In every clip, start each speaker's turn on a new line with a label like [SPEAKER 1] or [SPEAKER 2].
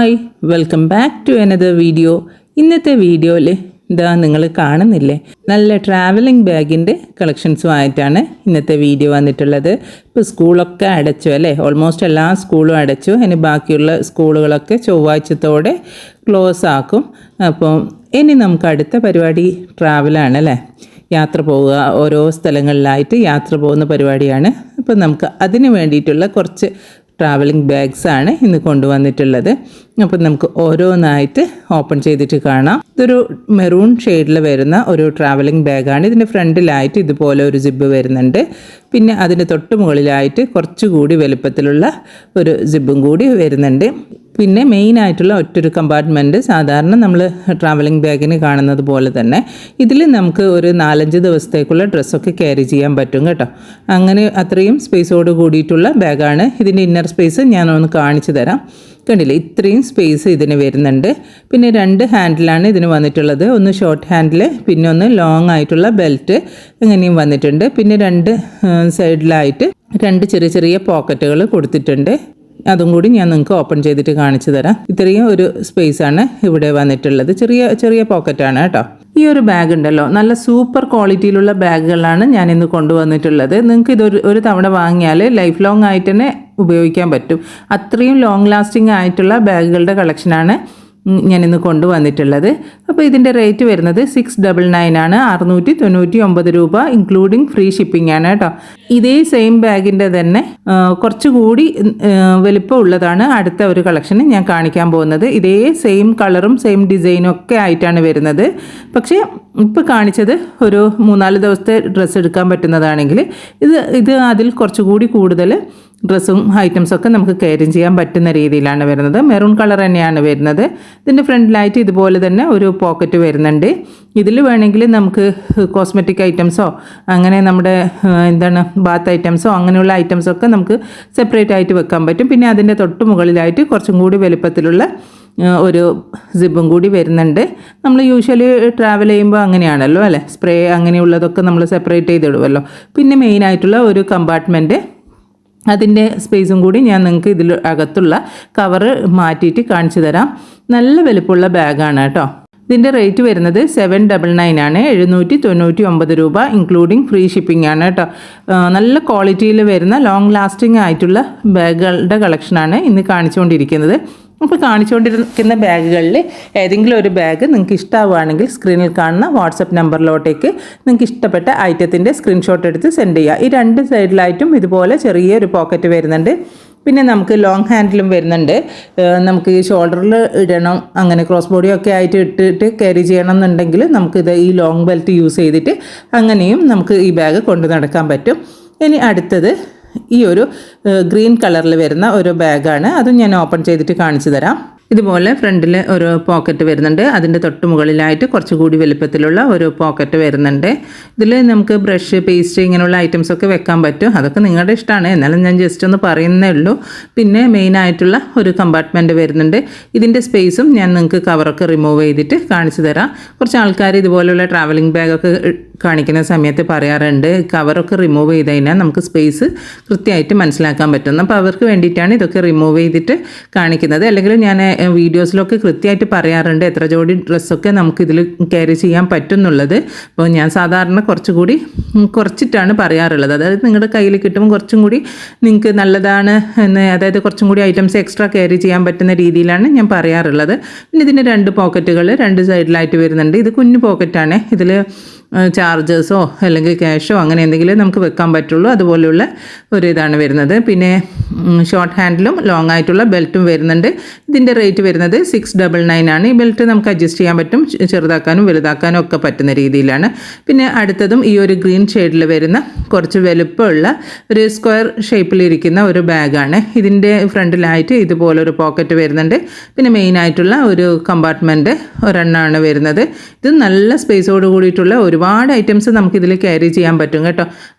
[SPEAKER 1] Hi welcome back to another video. ഇന്നത്തെ വീഡിയോയിൽ ഇതാ നിങ്ങൾ കാണുന്നില്ലേ, നല്ല ട്രാവലിംഗ് ബാഗിൻ്റെ കളക്ഷൻസുമായിട്ടാണ് ഇന്നത്തെ വീഡിയോ വന്നിട്ടുള്ളത്. ഇപ്പോൾ സ്കൂളൊക്കെ അടച്ചു അല്ലേ, ഓൾമോസ്റ്റ് എല്ലാ സ്കൂളും അടച്ചു. ഇനി ബാക്കിയുള്ള സ്കൂളുകളൊക്കെ ചൊവ്വാഴ്ചത്തോടെ ക്ലോസ് ആക്കും. അപ്പോൾ ഇനി നമുക്ക് അടുത്ത പരിപാടി ട്രാവലാണ് അല്ലേ, യാത്ര പോവുക, ഓരോ സ്ഥലങ്ങളിലായിട്ട് യാത്ര പോകുന്ന പരിപാടിയാണ്. അപ്പോൾ നമുക്ക് അതിന് വേണ്ടിയിട്ടുള്ള കുറച്ച് ട്രാവലിംഗ് ബാഗ്സാണ് ഇന്ന് കൊണ്ടുവന്നിട്ടുള്ളത്. അപ്പോൾ നമുക്ക് ഓരോന്നായിട്ട് ഓപ്പൺ ചെയ്തിട്ട് കാണാം. ഇതൊരു മെറൂൺ ഷെയ്ഡിൽ വരുന്ന ഒരു ട്രാവലിംഗ് ബാഗാണ്. ഇതിൻ്റെ ഫ്രണ്ടിലായിട്ട് ഇതുപോലെ ഒരു സിബ് വരുന്നുണ്ട്. പിന്നെ അതിൻ്റെ തൊട്ട് മുകളിലായിട്ട് കുറച്ചുകൂടി വലുപ്പത്തിലുള്ള ഒരു സിബും കൂടി വരുന്നുണ്ട്. പിന്നെ മെയിനായിട്ടുള്ള ഒറ്റൊരു കമ്പാർട്ട്മെൻറ്റ് സാധാരണ നമ്മൾ ട്രാവലിംഗ് ബാഗിന് കാണുന്നത് പോലെ തന്നെ ഇതിൽ നമുക്ക് ഒരു 4-5 ദിവസത്തേക്കുള്ള ഡ്രസ്സൊക്കെ ക്യാരി ചെയ്യാൻ പറ്റും കേട്ടോ. അങ്ങനെ അത്രയും സ്പേസോട് കൂടിയിട്ടുള്ള ബാഗാണ്. ഇതിൻ്റെ ഇന്നർ സ്പേസ് ഞാനൊന്ന് കാണിച്ചു തരാം. കണ്ടില്ലേ, ഇത്രയും സ്പേസ് ഇതിന് വരുന്നുണ്ട്. പിന്നെ 2 ഹാൻഡിലാണ് ഇതിന് വന്നിട്ടുള്ളത്. ഒന്ന് ഷോർട്ട് ഹാൻഡിൽ, പിന്നെ ഒന്ന് ലോങ് ആയിട്ടുള്ള ബെൽറ്റ് അങ്ങനെയും വന്നിട്ടുണ്ട്. പിന്നെ 2 സൈഡിലായിട്ട് 2 ചെറിയ ചെറിയ പോക്കറ്റുകൾ കൊടുത്തിട്ടുണ്ട്. അതും കൂടി ഞാൻ നിങ്ങൾക്ക് ഓപ്പൺ ചെയ്തിട്ട് കാണിച്ചു തരാം. ഇത്രയും ഒരു സ്പേസാണ് ഇവിടെ വന്നിട്ടുള്ളത്. ചെറിയ ചെറിയ പോക്കറ്റാണ് കേട്ടോ. ഈ ഒരു ബാഗ് ഉണ്ടല്ലോ, നല്ല സൂപ്പർ ക്വാളിറ്റിയിലുള്ള ബാഗുകളാണ് ഞാൻ ഇന്ന് കൊണ്ടുവന്നിട്ടുള്ളത്. നിങ്ങൾക്ക് ഒരു തവണ വാങ്ങിയാൽ ലൈഫ് ലോങ് ആയിട്ട് തന്നെ ഉപയോഗിക്കാൻ പറ്റും. അത്രയും ലോങ് ലാസ്റ്റിംഗ് ആയിട്ടുള്ള ബാഗുകളുടെ കളക്ഷനാണ് ഞാനിന്ന് കൊണ്ടുവന്നിട്ടുള്ളത്. അപ്പോൾ ഇതിൻ്റെ റേറ്റ് വരുന്നത് 699 ആണ്, 699 രൂപ, ഇൻക്ലൂഡിങ് ഫ്രീ ഷിപ്പിംഗ് ആണ് കേട്ടോ. ഇതേ സെയിം ബാഗിൻ്റെ തന്നെ കുറച്ചുകൂടി വലിപ്പം ഉള്ളതാണ് അടുത്ത ഒരു കളക്ഷൻ ഞാൻ കാണിക്കാൻ പോകുന്നത്. ഇതേ സെയിം കളറും സെയിം ഡിസൈനും ഒക്കെ ആയിട്ടാണ് വരുന്നത്. പക്ഷേ ഇപ്പോൾ കാണിച്ചത് ഒരു 3-4 ദിവസത്തെ ഡ്രസ്സ് എടുക്കാൻ പറ്റുന്നതാണെങ്കിൽ ഇത് അതിൽ കുറച്ചുകൂടി കൂടുതൽ ഡ്രസ്സും ഐറ്റംസൊക്കെ നമുക്ക് ക്യാരി ചെയ്യാൻ പറ്റുന്ന രീതിയിലാണ് വരുന്നത്. മെറൂൺ കളർ തന്നെയാണ് വരുന്നത്. ഇതിൻ്റെ ഫ്രണ്ടിലായിട്ട് ഇതുപോലെ തന്നെ ഒരു പോക്കറ്റ് വരുന്നുണ്ട്. ഇതിൽ വേണമെങ്കിൽ നമുക്ക് കോസ്മെറ്റിക് ഐറ്റംസോ അങ്ങനെ നമ്മുടെ ബാത്ത് ഐറ്റംസോ അങ്ങനെയുള്ള ഐറ്റംസൊക്കെ നമുക്ക് സെപ്പറേറ്റ് ആയിട്ട് വെക്കാൻ പറ്റും. പിന്നെ അതിൻ്റെ തൊട്ട് മുകളിലായിട്ട് കുറച്ചും കൂടി വലുപ്പത്തിലുള്ള ഒരു സിബും കൂടി വരുന്നുണ്ട്. നമ്മൾ യൂഷ്വലി ട്രാവൽ ചെയ്യുമ്പോൾ അങ്ങനെയാണല്ലോ അല്ലേ, സ്പ്രേ അങ്ങനെയുള്ളതൊക്കെ നമ്മൾ സെപ്പറേറ്റ് ചെയ്തിടുമല്ലോ. പിന്നെ മെയിനായിട്ടുള്ള ഒരു കമ്പാർട്ട്മെൻറ്റ്, അതിൻ്റെ സ്പേസും കൂടി ഞാൻ നിങ്ങൾക്ക് ഇതിൽ അകത്തുള്ള കവറ് മാറ്റിയിട്ട് കാണിച്ചു തരാം. നല്ല വലുപ്പമുള്ള ബാഗാണ് കേട്ടോ. ഇതിൻ്റെ റേറ്റ് വരുന്നത് 799 ആണ്, 799 രൂപ, ഇൻക്ലൂഡിങ് ഫ്രീ ഷിപ്പിംഗ് ആണ് കേട്ടോ. നല്ല ക്വാളിറ്റിയിൽ വരുന്ന ലോങ് ലാസ്റ്റിംഗ് ആയിട്ടുള്ള ബാഗുകളുടെ കളക്ഷനാണ് ഇന്ന് കാണിച്ചുകൊണ്ടിരിക്കുന്നത്. അപ്പോൾ കാണിച്ചുകൊണ്ടിരിക്കുന്ന ബാഗുകളിൽ ഏതെങ്കിലും ഒരു ബാഗ് നിങ്ങൾക്ക് ഇഷ്ടമാവുകയാണെങ്കിൽ സ്ക്രീനിൽ കാണുന്ന വാട്സപ്പ് നമ്പറിലോട്ടേക്ക് നിങ്ങൾക്ക് ഇഷ്ടപ്പെട്ട ഐറ്റത്തിൻ്റെ സ്ക്രീൻഷോട്ട് എടുത്ത് സെൻഡ് ചെയ്യുക. ഈ 2 സൈഡിലായിട്ടും ഇതുപോലെ ചെറിയൊരു പോക്കറ്റ് വരുന്നുണ്ട്. പിന്നെ നമുക്ക് ലോങ് ഹാൻഡിലും വരുന്നുണ്ട്. നമുക്ക് ഈ ഷോൾഡറിൽ ഇടണം, അങ്ങനെ ക്രോസ് ബോഡിയൊക്കെ ആയിട്ട് ഇട്ടിട്ട് ക്യാരി ചെയ്യണം എന്നുണ്ടെങ്കിൽ നമുക്കിത് ഈ ലോങ് ബെൽറ്റ് യൂസ് ചെയ്തിട്ട് അങ്ങനെയും നമുക്ക് ഈ ബാഗ് കൊണ്ടു നടക്കാൻ പറ്റും. ഇനി അടുത്തത് ഈ ഒരു ഗ്രീൻ കളറിൽ വരുന്ന ഒരു ബാഗാണ്. അതും ഞാൻ ഓപ്പൺ ചെയ്തിട്ട് കാണിച്ചു തരാം. ഇതുപോലെ ഫ്രണ്ടിൽ ഒരു പോക്കറ്റ് വരുന്നുണ്ട്. അതിൻ്റെ തൊട്ട് മുകളിലായിട്ട് കുറച്ചുകൂടി വലുപ്പത്തിലുള്ള ഒരു പോക്കറ്റ് വരുന്നുണ്ട്. ഇതിൽ നമുക്ക് ബ്രഷ്, പേസ്റ്റ് ഇങ്ങനെയുള്ള ഐറ്റംസൊക്കെ വെക്കാൻ പറ്റും. അതൊക്കെ നിങ്ങളുടെ ഇഷ്ടമാണ്, എന്നാലും ഞാൻ ജസ്റ്റ് ഒന്ന് പറയുന്നേ ഉള്ളൂ. പിന്നെ മെയിനായിട്ടുള്ള ഒരു കമ്പാർട്ട്മെൻറ്റ് വരുന്നുണ്ട്. ഇതിൻ്റെ സ്പേസും ഞാൻ നിങ്ങൾക്ക് കവറൊക്കെ റിമൂവ് ചെയ്തിട്ട് കാണിച്ചു തരാം. കുറച്ച് ആൾക്കാർ ഇതുപോലെയുള്ള ട്രാവലിംഗ് ബാഗൊക്കെ കാണിക്കുന്ന സമയത്ത് പറയാറുണ്ട്, കവറൊക്കെ റിമൂവ് ചെയ്ത് കഴിഞ്ഞാൽ നമുക്ക് സ്പേസ് കൃത്യമായിട്ട് മനസ്സിലാക്കാൻ പറ്റും. അപ്പോൾ അവർക്ക് വേണ്ടിയിട്ടാണ് ഇതൊക്കെ റിമൂവ് ചെയ്തിട്ട് കാണിക്കുന്നത്. അല്ലെങ്കിൽ ഞാൻ വീഡിയോസിലൊക്കെ കൃത്യമായിട്ട് പറയാറുണ്ട് എത്ര ജോഡി ഡ്രസ്സൊക്കെ നമുക്കിതിൽ ക്യാരി ചെയ്യാൻ പറ്റും എന്നുള്ളത്. അപ്പോൾ ഞാൻ സാധാരണ കുറച്ചിട്ടാണ് പറയാറുള്ളത്. അതായത് നിങ്ങളുടെ കയ്യിൽ കിട്ടുമ്പോൾ കുറച്ചും കൂടി നിങ്ങൾക്ക് നല്ലതാണ് എന്ന്, അതായത് കുറച്ചും കൂടി ഐറ്റംസ് എക്സ്ട്രാ ക്യാരി ചെയ്യാൻ പറ്റുന്ന രീതിയിലാണ് ഞാൻ പറയാറുള്ളത്. പിന്നെ ഇതിൻ്റെ 2 പോക്കറ്റുകൾ 2 സൈഡിലായിട്ട് വരുന്നുണ്ട്. ഇത് കുഞ്ഞു പോക്കറ്റാണ്. ഇതിൽ ചാർജേഴ്സോ അല്ലെങ്കിൽ ക്യാഷോ അങ്ങനെ എന്തെങ്കിലും നമുക്ക് വെക്കാൻ പറ്റുള്ളൂ. അതുപോലെയുള്ള ഒരു ഇതാണ് വരുന്നത്. പിന്നെ ഷോർട്ട് ഹാൻഡിലും ലോങ് ആയിട്ടുള്ള ബെൽറ്റും വരുന്നുണ്ട്. ഇതിൻ്റെ റേറ്റ് വരുന്നത് 699 ആണ്. ഈ ബെൽറ്റ് നമുക്ക് അഡ്ജസ്റ്റ് ചെയ്യാൻ പറ്റും, ചെറുതാക്കാനും വലുതാക്കാനും ഒക്കെ പറ്റുന്ന രീതിയിലാണ്. പിന്നെ അടുത്തതും ഈ ഒരു ഗ്രീൻ ഷെയ്ഡിൽ വരുന്ന കുറച്ച് വലുപ്പമുള്ള ഒരു സ്ക്വയർ ഷേപ്പിലിരിക്കുന്ന ഒരു ബാഗാണ്. ഇതിൻ്റെ ഫ്രണ്ടിലായിട്ട് ഇതുപോലൊരു പോക്കറ്റ് വരുന്നുണ്ട്. പിന്നെ മെയിനായിട്ടുള്ള ഒരു കമ്പാർട്ട്മെൻറ്റ് ഒരെണ്ണമാണ് വരുന്നത്. ഇത് നല്ല സ്പേസോട് കൂടിയിട്ടുള്ള ഒരുപാട് ഐറ്റംസ് നമുക്കിതിൽ ക്യാരി ചെയ്യാൻ പറ്റും കേട്ടോ.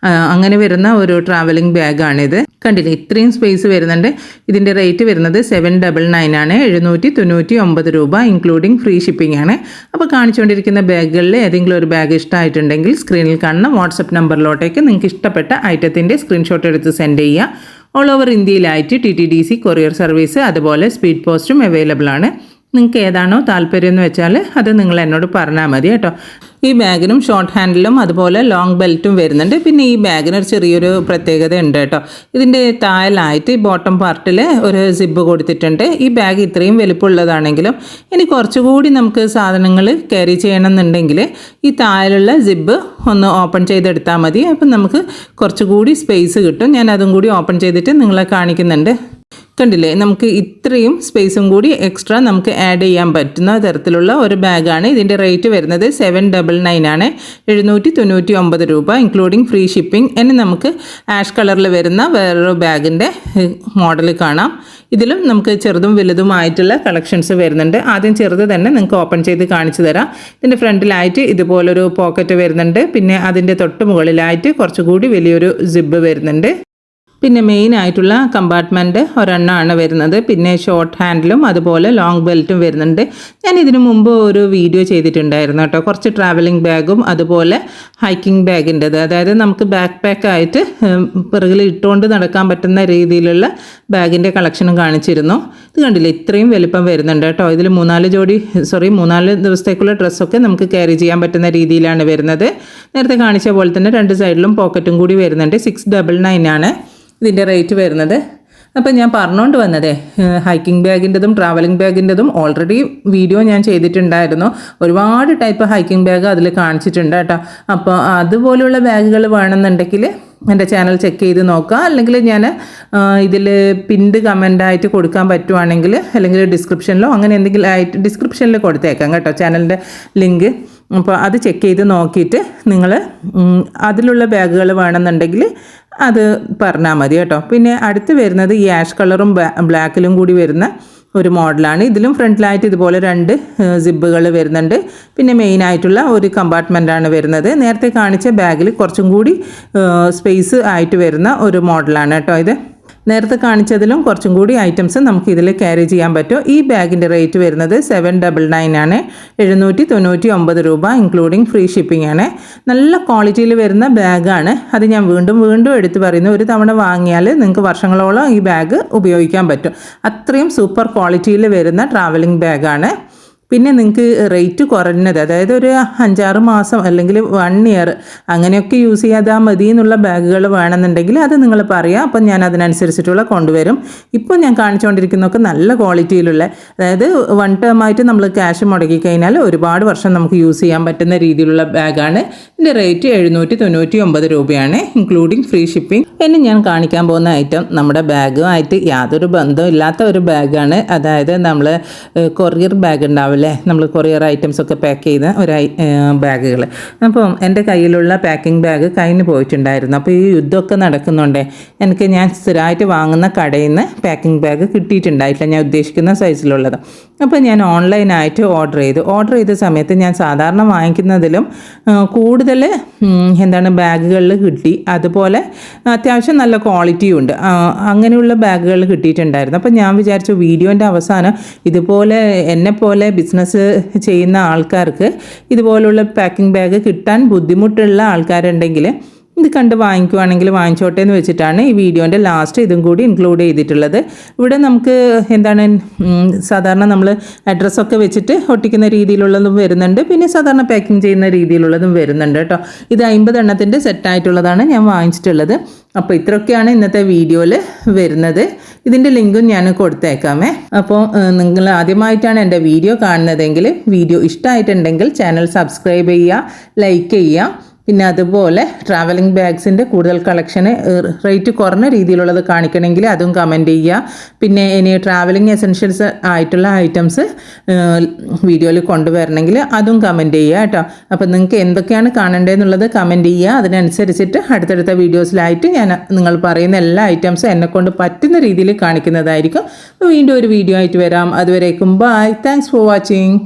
[SPEAKER 1] അങ്ങനെ വരുന്ന ഒരു ട്രാവലിംഗ് ബാഗാണിത്. കണ്ടില്ലേ, ഇത്രയും സ്പേസ് വരുന്നുണ്ട്. ഇതിൻ്റെ റേറ്റ് വരുന്നത് 799 ആണ്, 799 രൂപ, ഇൻക്ലൂഡിങ് ഫ്രീ ഷിപ്പിംഗ് ആണ്. അപ്പോൾ കാണിച്ചുകൊണ്ടിരിക്കുന്ന ബാഗുകളിൽ ഏതെങ്കിലും ഒരു ബാഗ് ഇഷ്ടമായിട്ടുണ്ടെങ്കിൽ സ്ക്രീനിൽ കാണുന്ന വാട്സപ്പ് നമ്പറിലോട്ടേക്ക് നിങ്ങൾക്ക് ഇഷ്ടപ്പെട്ട ഐറ്റത്തിൻ്റെ സ്ക്രീൻഷോട്ട് എടുത്ത് സെൻഡ് ചെയ്യുക. ഓൾ ഓവർ ഇന്ത്യയിലായിട്ട് TTDC കൊറിയർ സർവീസ് അതുപോലെ സ്പീഡ് പോസ്റ്റും അവൈലബിൾ ആണ്. നിങ്ങൾക്ക് ഏതാണോ താല്പര്യം എന്ന് വെച്ചാൽ അത് നിങ്ങൾ എന്നോട് പറഞ്ഞാൽ മതി കേട്ടോ. ഈ ബാഗിനും ഷോർട്ട് ഹാൻഡിലും അതുപോലെ ലോങ് ബെൽറ്റും വരുന്നുണ്ട്. പിന്നെ ഈ ബാഗിന് ഒരു ചെറിയൊരു പ്രത്യേകത ഉണ്ട് കേട്ടോ. ഇതിൻ്റെ താഴെയായിട്ട് ബോട്ടം പാർട്ടിൽ ഒരു സിബ് കൊടുത്തിട്ടുണ്ട്. ഈ ബാഗ് ഇത്രയും വലിപ്പമുള്ളതാണെങ്കിലും ഇനി കുറച്ചുകൂടി നമുക്ക് സാധനങ്ങൾ ക്യാരി ചെയ്യണമെന്നുണ്ടെങ്കിൽ ഈ താഴെയുള്ള സിബ് ഒന്ന് ഓപ്പൺ ചെയ്തെടുത്താൽ മതി. അപ്പം നമുക്ക് കുറച്ചുകൂടി സ്പേസ് കിട്ടും. ഞാൻ അതും കൂടി ഓപ്പൺ ചെയ്തിട്ട് നിങ്ങളെ കാണിക്കുന്നുണ്ട്. കണ്ടില്ലേ, നമുക്ക് ഇത്രയും സ്പേസും കൂടി എക്സ്ട്രാ നമുക്ക് ആഡ് ചെയ്യാൻ പറ്റുന്ന തരത്തിലുള്ള ഒരു ബാഗാണ്. ഇതിൻ്റെ റേറ്റ് വരുന്നത് 799 ആണ്, 799 രൂപ ഇൻക്ലൂഡിങ് ഫ്രീ ഷിപ്പിംഗ്. ഇനി നമുക്ക് ആഷ് കളറിൽ വരുന്ന വേറൊരു ബാഗിൻ്റെ മോഡൽ കാണാം. ഇതിലും നമുക്ക് ചെറുതും വലുതുമായിട്ടുള്ള കളക്ഷൻസ് വരുന്നുണ്ട്. ആദ്യം ചെറുത് തന്നെ നിങ്ങൾക്ക് ഓപ്പൺ ചെയ്ത് കാണിച്ചു തരാം. ഇതിൻ്റെ ഫ്രണ്ടിലായിട്ട് ഇതുപോലൊരു പോക്കറ്റ് വരുന്നുണ്ട്. പിന്നെ അതിൻ്റെ തൊട്ട് മുകളിലായിട്ട് കുറച്ചുകൂടി വലിയൊരു സിബ് വരുന്നുണ്ട്. പിന്നെ മെയിൻ ആയിട്ടുള്ള കമ്പാർട്ട്മെൻറ്റ് ഒരെണ്ണമാണ് വരുന്നത്. പിന്നെ ഷോർട്ട് ഹാൻഡിലും അതുപോലെ ലോങ് ബെൽറ്റും വരുന്നുണ്ട്. ഞാൻ ഇതിനു മുമ്പ് ഒരു വീഡിയോ ചെയ്തിട്ടുണ്ടായിരുന്നു കേട്ടോ. കുറച്ച് ട്രാവലിംഗ് ബാഗും അതുപോലെ ഹൈക്കിംഗ് ബാഗിൻ്റെത്, അതായത് നമുക്ക് ബാക്ക് പാക്കായിട്ട് പിറകിൽ ഇട്ടുകൊണ്ട് നടക്കാൻ പറ്റുന്ന രീതിയിലുള്ള ബാഗിൻ്റെ കളക്ഷനും കാണിച്ചിരുന്നു. ഇത് കണ്ടില്ലേ, ഇത്രയും വലിപ്പം വരുന്നുണ്ട് കേട്ടോ. ഇതിൽ 3-4 ദിവസത്തേക്കുള്ള ഡ്രസ്സൊക്കെ നമുക്ക് ക്യാരി ചെയ്യാൻ പറ്റുന്ന രീതിയിലാണ് വരുന്നത്. നേരത്തെ കാണിച്ച പോലെ തന്നെ രണ്ട് സൈഡിലും പോക്കറ്റും കൂടി വരുന്നുണ്ട്. 699 ആണ് ഇതിൻ്റെ റേറ്റ് വരുന്നത്. അപ്പം ഞാൻ പറഞ്ഞുകൊണ്ട് വന്നതേ, ഹൈക്കിംഗ് ബാഗിൻ്റെതും ട്രാവലിംഗ് ബാഗിൻ്റെതും ഓൾറെഡി വീഡിയോ ഞാൻ ചെയ്തിട്ടുണ്ടായിരുന്നു. ഒരുപാട് ടൈപ്പ് ഹൈക്കിംഗ് ബാഗ് അതിൽ കാണിച്ചിട്ടുണ്ട് കേട്ടോ. അപ്പോൾ അതുപോലെയുള്ള ബാഗുകൾ വേണമെന്നുണ്ടെങ്കിൽ എൻ്റെ ചാനൽ ചെക്ക് ചെയ്ത് നോക്കുക. അല്ലെങ്കിൽ ഞാൻ ഇതിൽ പിൻഡ് കമൻ്റായിട്ട് കൊടുക്കാൻ പറ്റുവാണെങ്കിൽ, അല്ലെങ്കിൽ ഡിസ്ക്രിപ്ഷനിലോ അങ്ങനെ എന്തെങ്കിലും ആയിട്ട് ഡിസ്ക്രിപ്ഷനിൽ കൊടുത്തേക്കാം കേട്ടോ ചാനലിൻ്റെ ലിങ്ക്. അപ്പോൾ അത് ചെക്ക് ചെയ്ത് നോക്കിയിട്ട് നിങ്ങൾ അതിലുള്ള ബാഗുകൾ വേണമെന്നുണ്ടെങ്കിൽ അത് പറഞ്ഞാൽ മതി കേട്ടോ. പിന്നെ അടുത്ത് വരുന്നത് ഈ ആഷ് കളറും ബ്ലാക്കിലും കൂടി വരുന്ന ഒരു മോഡലാണ്. ഇതിലും ഫ്രണ്ടിലായിട്ട് ഇതുപോലെ 2 സിബുകൾ വരുന്നുണ്ട്. പിന്നെ മെയിനായിട്ടുള്ള ഒരു കമ്പാർട്ട്മെൻറ്റാണ് വരുന്നത്. നേരത്തെ കാണിച്ച ബാഗിൽ കുറച്ചും കൂടി സ്പേസ് ആയിട്ട് വരുന്ന ഒരു മോഡലാണ് കേട്ടോ ഇത്. നേരത്തെ കാണിച്ചതിലും കുറച്ചും കൂടി ഐറ്റംസ് നമുക്ക് ഇതിൽ ക്യാരി ചെയ്യാൻ പറ്റും. ഈ ബാഗിൻ്റെ റേറ്റ് വരുന്നത് 799 ആണ്, 799 രൂപ ഇൻക്ലൂഡിങ് ഫ്രീ ഷിപ്പിംഗ് ആണ്. നല്ല ക്വാളിറ്റിയിൽ വരുന്ന ബാഗാണ്. അത് ഞാൻ വീണ്ടും എടുത്ത് പറയുന്നു. ഒരു തവണ വാങ്ങിയാൽ നിങ്ങൾക്ക് വർഷങ്ങളോളം ഈ ബാഗ് ഉപയോഗിക്കാൻ പറ്റും. അത്രയും സൂപ്പർ ക്വാളിറ്റിയിൽ വരുന്ന ട്രാവലിംഗ് ബാഗാണ്. പിന്നെ നിങ്ങൾക്ക് റേറ്റ് കുറഞ്ഞത്, അതായത് ഒരു 5-6 മാസം അല്ലെങ്കിൽ 1 ഇയർ അങ്ങനെയൊക്കെ യൂസ് ചെയ്യാതാൽ മതി എന്നുള്ള ബാഗുകൾ വേണമെന്നുണ്ടെങ്കിൽ അത് നിങ്ങൾ പറയുക. അപ്പം ഞാൻ അതിനനുസരിച്ചിട്ടുള്ള കൊണ്ടുവരും. ഇപ്പോൾ ഞാൻ കാണിച്ചുകൊണ്ടിരിക്കുന്നതൊക്കെ നല്ല ക്വാളിറ്റിയിലുള്ള, അതായത് 1 ടേം ആയിട്ട് നമ്മൾ ക്യാഷ് മുടക്കി കഴിഞ്ഞാൽ ഒരുപാട് വർഷം നമുക്ക് യൂസ് ചെയ്യാൻ പറ്റുന്ന രീതിയിലുള്ള ബാഗാണ്. ഇതിൻ്റെ റേറ്റ് 799 രൂപയാണ് ഇൻക്ലൂഡിങ് ഫ്രീ ഷിപ്പിംഗ്. ഇനി ഞാൻ കാണിക്കാൻ പോകുന്ന ഐറ്റം നമ്മുടെ ബാഗുമായിട്ട് യാതൊരു ബന്ധവും ഇല്ലാത്ത ഒരു ബാഗാണ്. അതായത് നമ്മൾ കൊറിയർ ബാഗ് ഉണ്ടാവില്ലേ, നമ്മൾ കൊറിയർ ഐറ്റംസ് ഒക്കെ പാക്ക് ചെയ്യുന്ന ഒരു ബാഗുകൾ. അപ്പം എൻ്റെ കയ്യിലുള്ള പാക്കിംഗ് ബാഗ് കഴിഞ്ഞ് പോയിട്ടുണ്ടായിരുന്നു. അപ്പോൾ ഈ യുദ്ധമൊക്കെ നടക്കുന്നുണ്ടേ, ഞാൻ സ്ഥിരമായിട്ട് വാങ്ങുന്ന കടയിൽ നിന്ന് പാക്കിംഗ് ബാഗ് കിട്ടിയിട്ടുണ്ടായിട്ടില്ല ഞാൻ ഉദ്ദേശിക്കുന്ന സൈസിലുള്ളത്. അപ്പോൾ ഞാൻ ഓൺലൈനായിട്ട് ഓർഡർ ചെയ്ത സമയത്ത് ഞാൻ സാധാരണ വാങ്ങിക്കുന്നതിലും കൂടുതൽ ബാഗുകളിൽ കിട്ടി. അതുപോലെ അത്യാവശ്യം നല്ല ക്വാളിറ്റിയും ഉണ്ട്. അങ്ങനെയുള്ള ബാഗുകൾ കിട്ടിയിട്ടുണ്ടായിരുന്നു. അപ്പോൾ ഞാൻ വിചാരിച്ചു വീഡിയോൻ്റെ അവസാനം ഇതുപോലെ എന്നെപ്പോലെ ബിസിനസ് ചെയ്യുന്ന ആൾക്കാർക്ക് ഇതുപോലുള്ള പാക്കിംഗ് ബാഗ് കിട്ടാൻ ബുദ്ധിമുട്ടുള്ള ആൾക്കാരുണ്ടെങ്കിൽ ഇത് കണ്ട് വാങ്ങിക്കുവാണെങ്കിൽ വാങ്ങിച്ചോട്ടെ എന്ന് വെച്ചിട്ടാണ് ഈ വീഡിയോൻ്റെ ലാസ്റ്റ് ഇതും കൂടി ഇൻക്ലൂഡ് ചെയ്തിട്ടുള്ളത്. ഇവിടെ നമുക്ക് സാധാരണ നമ്മൾ അഡ്രസ്സൊക്കെ വെച്ചിട്ട് ഒട്ടിക്കുന്ന രീതിയിലുള്ളതും വരുന്നുണ്ട്. പിന്നെ സാധാരണ പാക്കിംഗ് ചെയ്യുന്ന രീതിയിലുള്ളതും വരുന്നുണ്ട് കേട്ടോ. ഇത് 50 എണ്ണത്തിൻ്റെ സെറ്റായിട്ടുള്ളതാണ് ഞാൻ വാങ്ങിച്ചിട്ടുള്ളത്. അപ്പോൾ ഇത്രയൊക്കെയാണ് ഇന്നത്തെ വീഡിയോയിൽ വരുന്നത്. ഇതിൻ്റെ ലിങ്കും ഞാൻ കൊടുത്തേക്കാമേ. അപ്പോൾ നിങ്ങൾ ആദ്യമായിട്ടാണ് എൻ്റെ വീഡിയോ കാണുന്നതെങ്കിൽ വീഡിയോ ഇഷ്ടമായിട്ടുണ്ടെങ്കിൽ ചാനൽ സബ്സ്ക്രൈബ് ചെയ്യുക, ലൈക്ക് ചെയ്യുക. പിന്നെ അതുപോലെ ട്രാവലിംഗ് ബാഗ്സിൻ്റെ കൂടുതൽ കളക്ഷന് റേറ്റ് കുറഞ്ഞ രീതിയിലുള്ളത് കാണിക്കണമെങ്കിൽ അതും കമൻറ്റ് ചെയ്യുക. പിന്നെ ഇനി ട്രാവലിംഗ് എസെൻഷ്യൽസ് ആയിട്ടുള്ള ഐറ്റംസ് വീഡിയോയിൽ കൊണ്ടുവരണമെങ്കിൽ അതും കമൻറ്റ് ചെയ്യുക കേട്ടോ. അപ്പോൾ നിങ്ങൾക്ക് എന്തൊക്കെയാണ് കാണേണ്ടതെന്നുള്ളത് കമൻറ്റ് ചെയ്യുക. അതിനനുസരിച്ചിട്ട് അടുത്തടുത്ത വീഡിയോസിലായിട്ട് ഞാൻ നിങ്ങൾ പറയുന്ന എല്ലാ ഐറ്റംസും എന്നെക്കൊണ്ട് പറ്റുന്ന രീതിയിൽ കാണിക്കുന്നതായിരിക്കും. വീണ്ടും ഒരു വീഡിയോ ആയിട്ട് വരാം. അതുവരേക്കും ബൈ. Thanks for watching.